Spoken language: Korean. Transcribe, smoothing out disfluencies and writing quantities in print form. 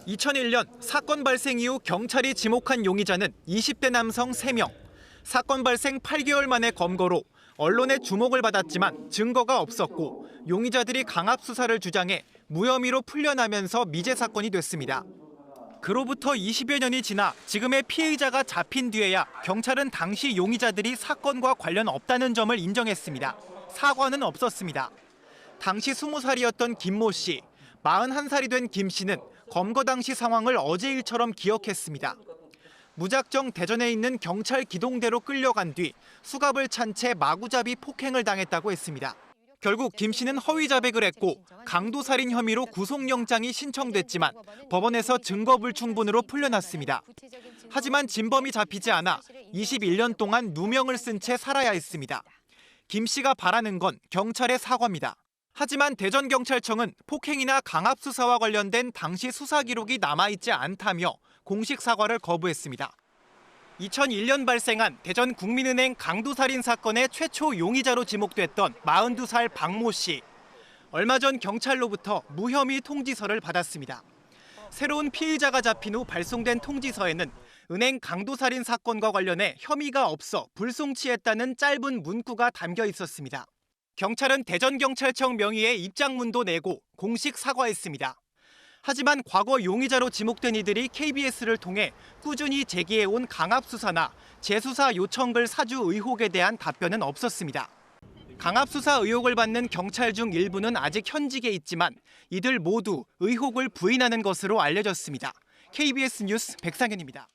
2001년 사건 발생 이후 경찰이 지목한 용의자는 20대 남성 3명. 사건 발생 8개월 만에 검거로 언론의 주목을 받았지만 증거가 없었고 용의자들이 강압 수사를 주장해 무혐의로 풀려나면서 미제 사건이 됐습니다. 그로부터 20여 년이 지나 지금의 피해자가 잡힌 뒤에야 경찰은 당시 용의자들이 사건과 관련 없다는 점을 인정했습니다. 사과는 없었습니다. 당시 20살이었던 김모 씨, 41살이 된 김 씨는 검거 당시 상황을 어제 일처럼 기억했습니다. 무작정 대전에 있는 경찰 기동대로 끌려간 뒤 수갑을 찬 채 마구잡이 폭행을 당했다고 했습니다. 결국 김 씨는 허위 자백을 했고 강도살인 혐의로 구속영장이 신청됐지만 법원에서 증거불충분으로 풀려났습니다. 하지만 진범이 잡히지 않아 21년 동안 누명을 쓴 채 살아야 했습니다. 김 씨가 바라는 건 경찰의 사과입니다. 하지만 대전경찰청은 폭행이나 강압 수사와 관련된 당시 수사 기록이 남아있지 않다며 공식 사과를 거부했습니다. 2001년 발생한 대전 국민은행 강도살인 사건의 최초 용의자로 지목됐던 42살 박모 씨. 얼마 전 경찰로부터 무혐의 통지서를 받았습니다. 새로운 피의자가 잡힌 후 발송된 통지서에는 은행 강도살인 사건과 관련해 혐의가 없어 불송치했다는 짧은 문구가 담겨 있었습니다. 경찰은 대전경찰청 명의의 입장문도 내고 공식 사과했습니다. 하지만 과거 용의자로 지목된 이들이 KBS를 통해 꾸준히 제기해온 강압수사나 재수사 요청글 사주 의혹에 대한 답변은 없었습니다. 강압수사 의혹을 받는 경찰 중 일부는 아직 현직에 있지만 이들 모두 의혹을 부인하는 것으로 알려졌습니다. KBS 뉴스 백상현입니다.